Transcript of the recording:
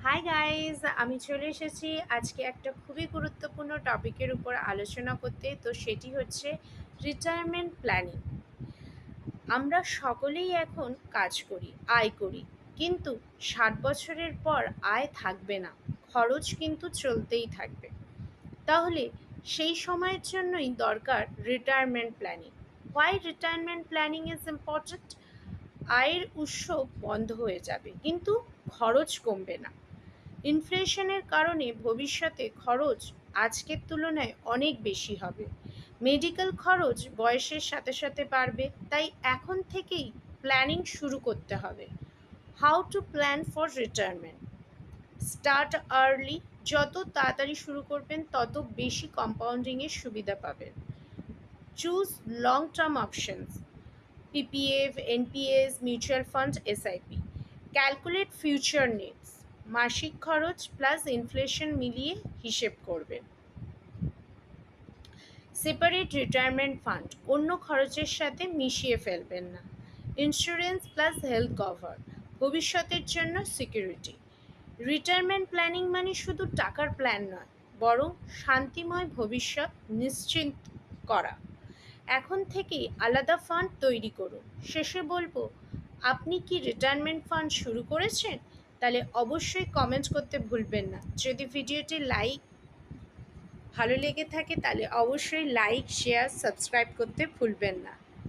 Hi guys, আমি চলে এসেছি আজকে একটা খুবই গুরুত্বপূর্ণ টপিকের উপর আলোচনা করতে। তো সেটি হচ্ছে রিটায়ারমেন্ট প্ল্যানিং। আমরা সকলেই এখন কাজ করি, আয় করি, কিন্তু 60 বছরের পর আয় থাকবে না, খরচ কিন্তু চলতেই থাকবে। তাহলে সেই সময়ের জন্যই দরকার retirement planning. Why retirement planning is important? আয়ের উৎস বন্ধ হয়ে যাবে কিন্তু খরচ কমবে না। ইনফ্লেশনের কারণে ভবিষ্যতে খরচ আজকের তুলনায় অনেক বেশি হবে। মেডিকেল খরচ বয়সের সাথে সাথে বাড়বে, তাই এখন থেকেই প্ল্যানিং শুরু করতে হবে। How to plan for retirement? Start early. যত তাড়াতাড়ি শুরু করবেন তত বেশি কম্পাউন্ডিংয়ের সুবিধা পাবেন। Choose long term options, PPF, NPS, mutual fund, SIP. Calculate future needs, মাসিক খরচ প্লাস ইনফ্লেশন মিলিয়ে হিসেব করবেন। সেপারেট রিটায়ারমেন্ট ফান্ড, অন্য খরচের সাথে মিশিয়ে ফেলবেন না। ইন্স্যুরেন্স প্লাস হেলথ কভার, ভবিষ্যতের জন্য সিকিউরিটি। রিটায়ারমেন্ট প্ল্যানিং মানে শুধু টাকার প্ল্যান নয়, বরং শান্তিময় ভবিষ্যৎ নিশ্চিত করা। এখন থেকেই আলাদা ফান্ড তৈরি করুন। শেষে বলবো, আপনি কি রিটায়ারমেন্ট ফান্ড শুরু করেছেন? তাহলে অবশ্যই কমেন্ট করতে ভুলবেন না। যদি ভিডিওটি ভালো লেগে থাকে তাহলে অবশ্যই লাইক, শেয়ার, সাবস্ক্রাইব করতে ভুলবেন না।